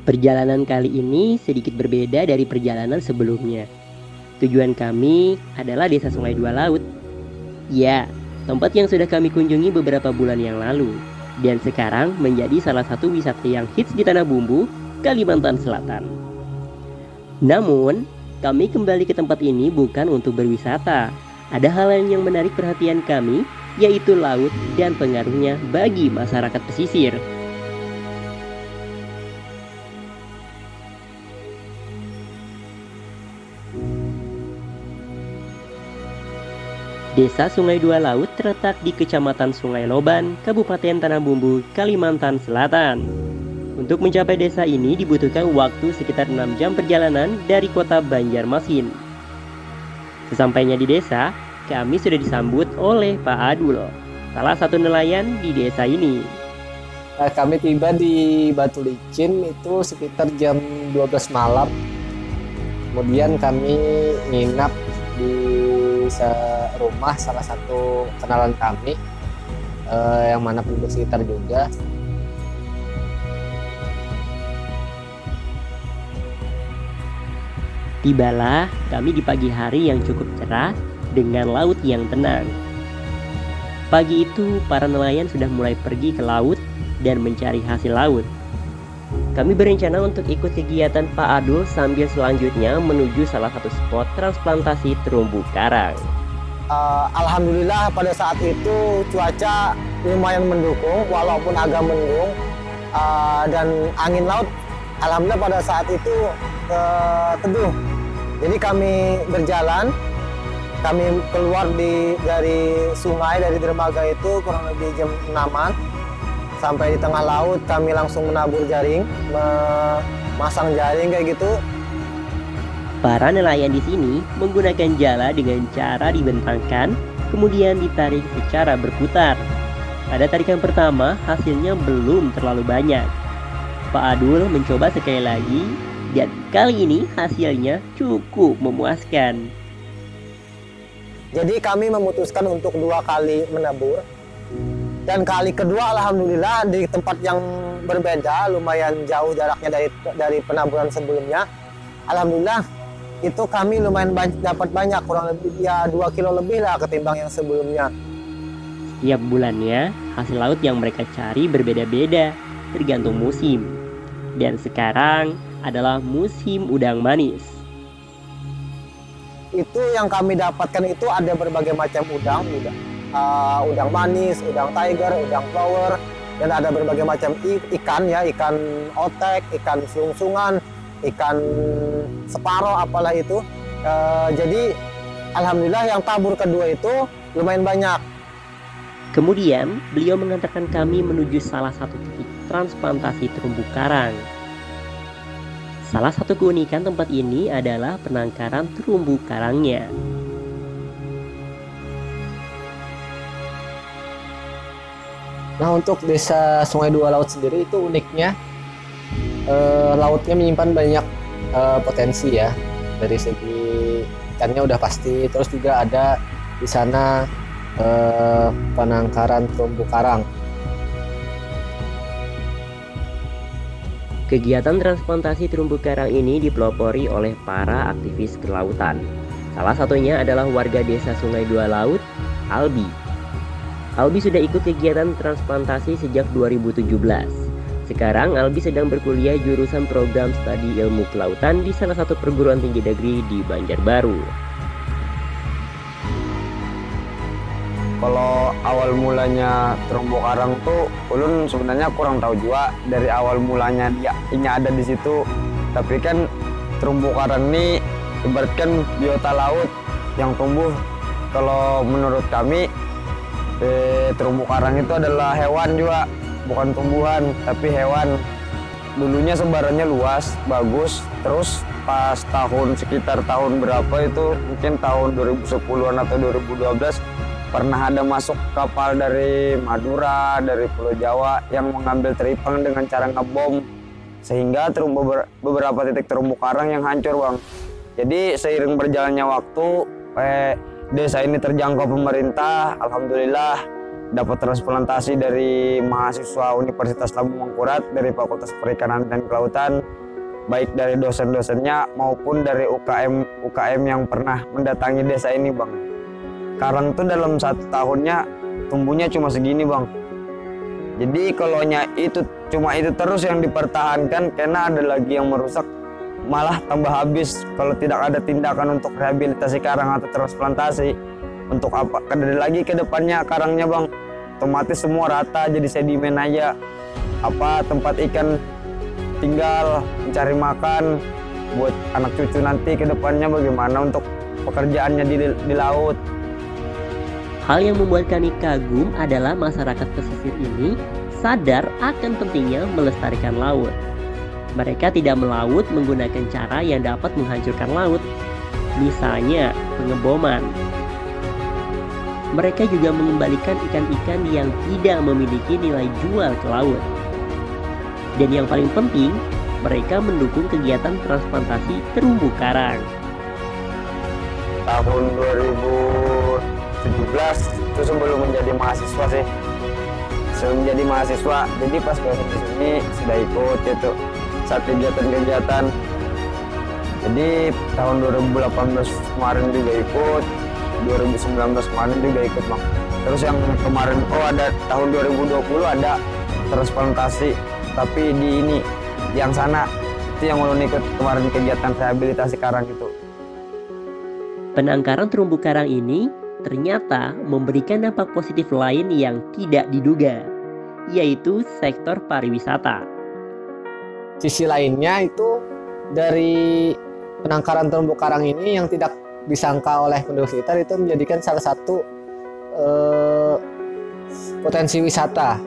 Perjalanan kali ini sedikit berbeda dari perjalanan sebelumnya. Tujuan kami adalah Desa Sungai Dua Laut. Ya, tempat yang sudah kami kunjungi beberapa bulan yang lalu. Dan sekarang menjadi salah satu wisata yang hits di Tanah Bumbu, Kalimantan Selatan. Namun, kami kembali ke tempat ini bukan untuk berwisata. Ada hal lain yang menarik perhatian kami, yaitu laut dan pengaruhnya bagi masyarakat pesisir. Desa Sungai Dua Laut terletak di Kecamatan Sungai Loban, Kabupaten Tanah Bumbu, Kalimantan Selatan. Untuk mencapai desa ini dibutuhkan waktu sekitar 6 jam perjalanan dari kota Banjarmasin. Sesampainya di desa, kami sudah disambut oleh Pak Adul, salah satu nelayan di desa ini. Kami tiba di Batu Licin itu sekitar jam 12 malam. Kemudian kami nginap di rumah salah satu kenalan kami yang mana penduduk sekitar juga. Tibalah kami di pagi hari yang cukup cerah dengan laut yang tenang. Pagi itu para nelayan sudah mulai pergi ke laut dan mencari hasil laut. Kami berencana untuk ikut kegiatan Pak Adul sambil selanjutnya menuju salah satu spot transplantasi terumbu karang. Alhamdulillah pada saat itu cuaca lumayan mendukung walaupun agak mendung, dan angin laut alhamdulillah pada saat itu teduh. Jadi kami berjalan, kami keluar dari sungai, dari dermaga itu kurang lebih jam 6-an. Sampai di tengah laut kami langsung menabur jaring, memasang jaring kayak gitu. Para nelayan di sini menggunakan jala dengan cara dibentangkan, kemudian ditarik secara berputar. Pada tarikan pertama, hasilnya belum terlalu banyak. Pak Adul mencoba sekali lagi, dan kali ini hasilnya cukup memuaskan. Jadi kami memutuskan untuk 2 kali menabur. Dan kali kedua alhamdulillah di tempat yang berbeda, lumayan jauh jaraknya dari penaburan sebelumnya. Alhamdulillah itu kami lumayan dapat banyak, kurang lebih ya 2 kilo lebih lah ketimbang yang sebelumnya. Setiap bulannya hasil laut yang mereka cari berbeda-beda, tergantung musim. Dan sekarang adalah musim udang manis. Itu yang kami dapatkan itu ada berbagai macam udang manis, udang tiger, udang flower, dan ada berbagai macam ikan ya, ikan otek, ikan sungsungan, ikan separo, apalah itu. Jadi alhamdulillah yang tabur kedua itu lumayan banyak. Kemudian beliau mengantarkan kami menuju salah satu titik transplantasi terumbu karang. Salah satu keunikan tempat ini adalah penangkaran terumbu karangnya. Nah, untuk desa Sungai Dua Laut sendiri itu uniknya lautnya menyimpan banyak potensi ya, dari segi ikannya udah pasti, terus juga ada di sana penangkaran terumbu karang. Kegiatan transplantasi terumbu karang ini dipelopori oleh para aktivis kelautan. Salah satunya adalah warga desa Sungai Dua Laut, Albi. Albi sudah ikut kegiatan transplantasi sejak 2017. Sekarang Albi sedang berkuliah jurusan program studi ilmu kelautan di salah satu perguruan tinggi negeri di Banjarbaru. Kalau awal mulanya terumbu karang tuh ulun sebenarnya kurang tahu juga dari awal mulanya ini ada di situ. Tapi kan terumbu karang ini ibaratkan biota laut yang tumbuh. Kalau menurut kami terumbu karang itu adalah hewan juga, bukan tumbuhan tapi hewan. Dulunya sebarannya luas, bagus. Terus pas sekitar tahun berapa itu, mungkin tahun 2010-an atau 2012, pernah ada masuk kapal dari Madura, dari Pulau Jawa yang mengambil teripang dengan cara ngebom, sehingga beberapa titik terumbu karang yang hancur, Bang. Jadi seiring berjalannya waktu, desa ini terjangkau pemerintah, alhamdulillah dapat transplantasi dari mahasiswa Universitas Lampung Mangkurat, dari Fakultas Perikanan dan Kelautan, baik dari dosen-dosennya maupun dari UKM yang pernah mendatangi desa ini, Bang. Karang tuh dalam 1 tahunnya tumbuhnya cuma segini, Bang. Jadi kalau itu cuma itu terus yang dipertahankan, karena ada lagi yang merusak, malah tambah habis kalau tidak ada tindakan untuk rehabilitasi karang atau transplantasi. Untuk apa lagi ke depannya karangnya, Bang? Otomatis semua rata jadi sedimen aja. Tempat ikan tinggal mencari makan buat anak cucu nanti ke depannya bagaimana untuk pekerjaannya di laut. Hal yang membuat kami kagum adalah masyarakat pesisir ini sadar akan pentingnya melestarikan laut. Mereka tidak melaut menggunakan cara yang dapat menghancurkan laut, misalnya pengeboman. Mereka juga mengembalikan ikan-ikan yang tidak memiliki nilai jual ke laut. Dan yang paling penting, mereka mendukung kegiatan transplantasi terumbu karang. Tahun 2017 itu sebelum menjadi mahasiswa sih. Sebelum menjadi mahasiswa, jadi pas ke sini sudah ikut gitu saat kegiatan-kegiatan. Jadi tahun 2018 kemarin juga ikut, 2019 kemarin juga ikut, Bang. Terus yang kemarin ada tahun 2020 ada transplantasi, tapi di yang sana itu yang ulun ikut kemarin kegiatan rehabilitasi karang itu. Penangkaran terumbu karang ini ternyata memberikan dampak positif lain yang tidak diduga, yaitu sektor pariwisata. Sisi lainnya itu dari penangkaran terumbu karang ini yang tidak disangka oleh penduduk sekitar itu menjadikan salah satu potensi wisata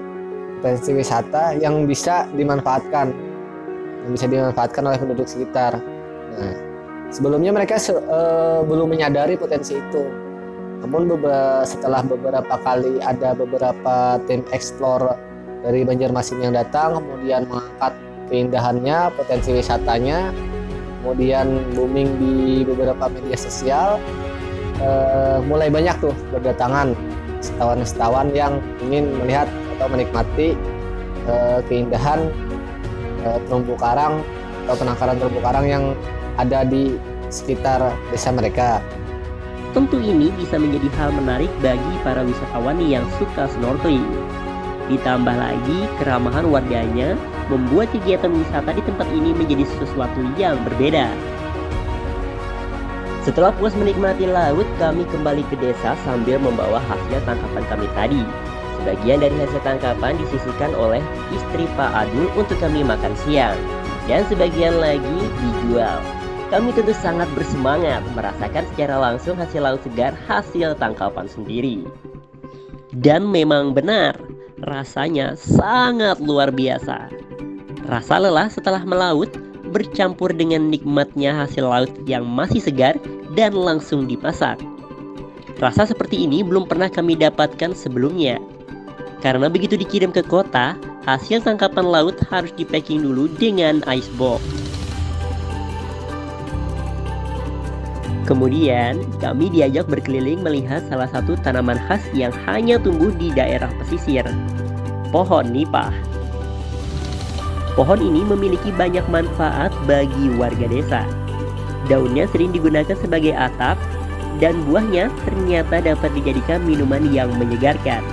yang bisa dimanfaatkan oleh penduduk sekitar. Nah, sebelumnya mereka belum menyadari potensi itu. Namun setelah beberapa kali ada beberapa tim explore dari Banjarmasin yang datang, kemudian mengangkat keindahannya, potensi wisatanya, kemudian booming di beberapa media sosial, mulai banyak tuh berdatangan wisatawan-wisatawan yang ingin melihat atau menikmati keindahan terumbu karang atau penangkaran terumbu karang yang ada di sekitar desa mereka. Tentu ini bisa menjadi hal menarik bagi para wisatawan yang suka snorkeling. Ditambah lagi keramahan warganya membuat kegiatan wisata di tempat ini menjadi sesuatu yang berbeda. Setelah puas menikmati laut, kami kembali ke desa sambil membawa hasil tangkapan kami tadi. Sebagian dari hasil tangkapan disisihkan oleh istri Pak Adul untuk kami makan siang, dan sebagian lagi dijual. Kami tentu sangat bersemangat merasakan secara langsung hasil laut segar hasil tangkapan sendiri. Dan memang benar, rasanya sangat luar biasa. Rasa lelah setelah melaut bercampur dengan nikmatnya hasil laut yang masih segar dan langsung dimasak. Rasa seperti ini belum pernah kami dapatkan sebelumnya. Karena begitu dikirim ke kota, hasil tangkapan laut harus di-packing dulu dengan icebox. Kemudian, kami diajak berkeliling melihat salah satu tanaman khas yang hanya tumbuh di daerah pesisir, pohon nipah. Pohon ini memiliki banyak manfaat bagi warga desa. Daunnya sering digunakan sebagai atap, dan buahnya ternyata dapat dijadikan minuman yang menyegarkan.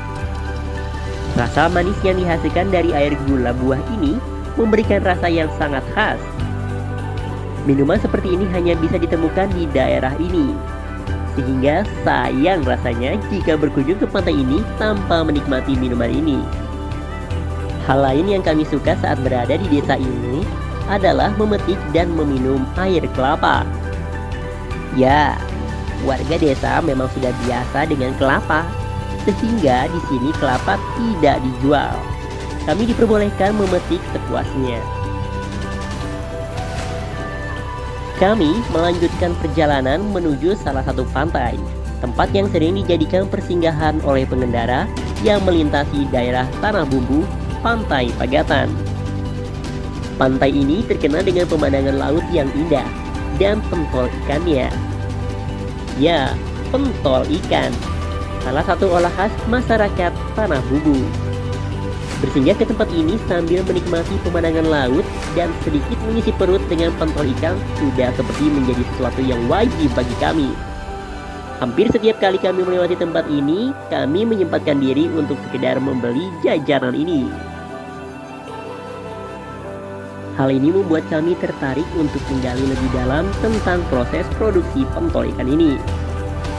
Rasa manis yang dihasilkan dari air gula buah ini memberikan rasa yang sangat khas. Minuman seperti ini hanya bisa ditemukan di daerah ini, sehingga sayang rasanya jika berkunjung ke pantai ini tanpa menikmati minuman ini. Hal lain yang kami suka saat berada di desa ini adalah memetik dan meminum air kelapa. Ya, warga desa memang sudah biasa dengan kelapa, sehingga di sini kelapa tidak dijual. Kami diperbolehkan memetik sepuasnya. Kami melanjutkan perjalanan menuju salah satu pantai, tempat yang sering dijadikan persinggahan oleh pengendara yang melintasi daerah Tanah Bumbu, Pantai Pagatan. Pantai ini terkenal dengan pemandangan laut yang indah dan pentol ikannya. Ya, pentol ikan. salah satu olah khas masyarakat Tanah Bumbu. Bersinggah ke tempat ini sambil menikmati pemandangan laut dan sedikit mengisi perut dengan pentol ikan sudah seperti menjadi sesuatu yang wajib bagi kami. Hampir setiap kali kami melewati tempat ini, kami menyempatkan diri untuk sekedar membeli jajanan ini. Hal ini membuat kami tertarik untuk menggali lebih dalam tentang proses produksi pentol ikan ini.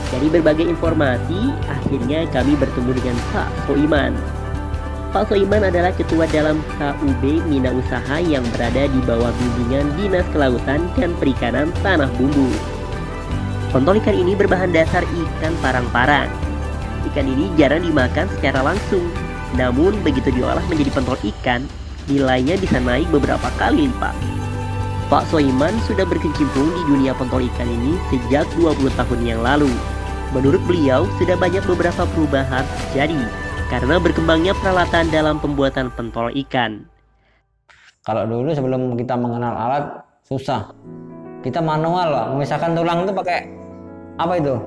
Dari berbagai informasi, akhirnya kami bertemu dengan Pak Soiman. Pak Soiman adalah ketua dalam KUB Mina Usaha yang berada di bawah bimbingan Dinas Kelautan dan Perikanan Tanah Bumbu. Pentol ikan ini berbahan dasar ikan parang-parang. Ikan ini jarang dimakan secara langsung, namun begitu diolah menjadi pentol ikan, nilainya bisa naik beberapa kali lipat. Pak Soiman sudah berkecimpung di dunia pentol ikan ini sejak 20 tahun yang lalu. Menurut beliau, sudah banyak beberapa perubahan terjadi karena berkembangnya peralatan dalam pembuatan pentol ikan. Kalau dulu sebelum kita mengenal alat, susah. Kita manual lah, memisahkan tulang itu pakai apa itu?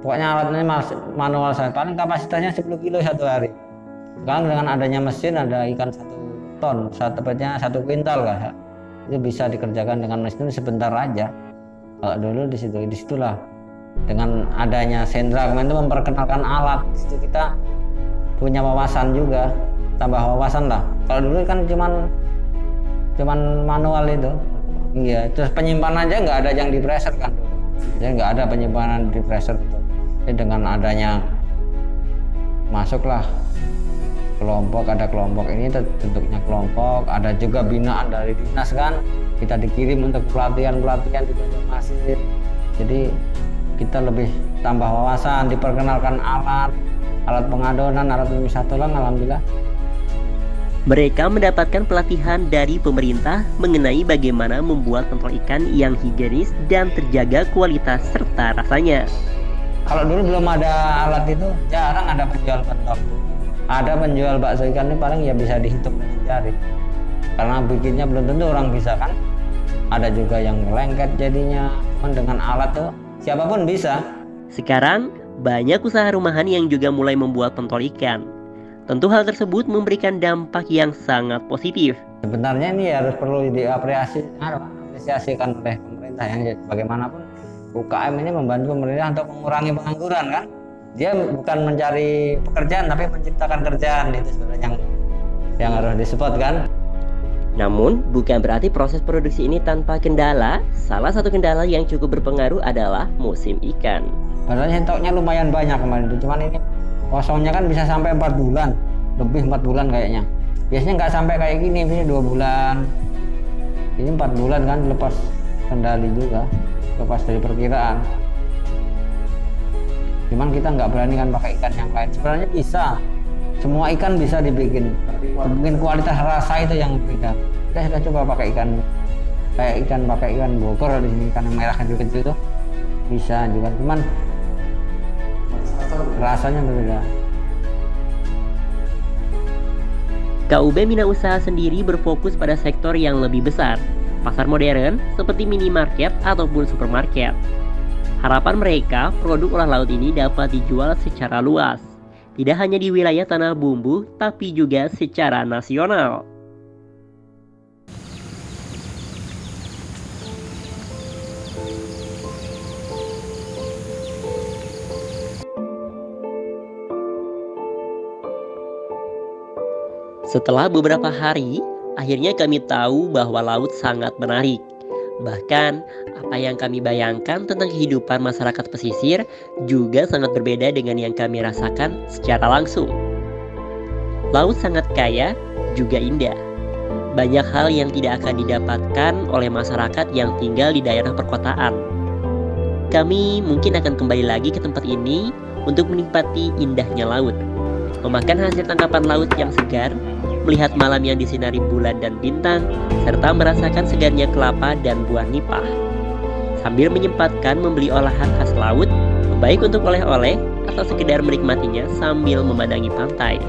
Pokoknya alatnya manual saya, paling kapasitasnya 10 kilo satu hari. Sekarang dengan adanya mesin, ada ikan 1 ton, tepatnya 1 kuintal lah. Itu bisa dikerjakan dengan mesin sebentar aja. Kalau dulu disitulah. Dengan adanya Sendra kemarin itu memperkenalkan alat, di situ kita punya wawasan juga, tambah wawasan lah. Kalau dulu kan cuman manual itu, iya. Terus penyimpanan aja nggak ada yang di freezer kan, jadi nggak ada penyimpanan di freezer itu. Jadi dengan adanya masuklah kelompok, ada kelompok ini bentuknya kelompok, ada juga binaan dari dinas kan, kita dikirim untuk pelatihan di Banjarmasin. Jadi kita lebih tambah wawasan, diperkenalkan alat pengadonan, alat pemisah tulang, alhamdulillah. Mereka mendapatkan pelatihan dari pemerintah mengenai bagaimana membuat pentol ikan yang higienis dan terjaga kualitas serta rasanya. Kalau dulu belum ada alat itu, jarang ada penjual pentol. Ada penjual bakso ikan ini paling ya bisa dihitung dengan jari. Karena bikinnya belum tentu orang bisa kan. Ada juga yang lengket jadinya, cuman dengan alat tuh siapapun bisa. Sekarang, banyak usaha rumahan yang juga mulai membuat pentol ikan. Tentu hal tersebut memberikan dampak yang sangat positif. Sebenarnya ini harus perlu diapresiasikan oleh pemerintah yang bagaimanapun UKM ini membantu pemerintah untuk mengurangi pengangguran kan. Dia bukan mencari pekerjaan tapi menciptakan kerjaan, itu sebenarnya yang harus disupport kan. Namun, bukan berarti proses produksi ini tanpa kendala. Salah satu kendala yang cukup berpengaruh adalah musim ikan. Padahal stoknya lumayan banyak kemarin itu, cuman ini kosongnya kan bisa sampai 4 bulan, lebih 4 bulan kayaknya. Biasanya nggak sampai kayak gini, biasanya 2 bulan. Ini 4 bulan kan, lepas kendali juga, lepas dari perkiraan. Cuman kita nggak berani kan pakai ikan yang lain. Sebenarnya bisa. Semua ikan bisa dibikin, mungkin kualitas rasa itu yang beda. Kita sudah coba pakai ikan, kayak ikan Bogor di sini, ikan yang merah kecil-kecil itu bisa juga, cuman rasanya berbeda. KUB Mina Usaha sendiri berfokus pada sektor yang lebih besar, pasar modern seperti minimarket ataupun supermarket. Harapan mereka, produk olah laut ini dapat dijual secara luas. Tidak hanya di wilayah Tanah Bumbu, tapi juga secara nasional. Setelah beberapa hari, akhirnya kami tahu bahwa laut sangat menarik. Bahkan, apa yang kami bayangkan tentang kehidupan masyarakat pesisir juga sangat berbeda dengan yang kami rasakan secara langsung. Laut sangat kaya, juga indah. Banyak hal yang tidak akan didapatkan oleh masyarakat yang tinggal di daerah perkotaan. Kami mungkin akan kembali lagi ke tempat ini untuk menikmati indahnya laut, memakan hasil tangkapan laut yang segar, melihat malam yang disinari bulan dan bintang, serta merasakan segarnya kelapa dan buah nipah. Sambil menyempatkan membeli olahan khas laut, baik untuk oleh-oleh atau sekedar menikmatinya sambil memandangi pantai.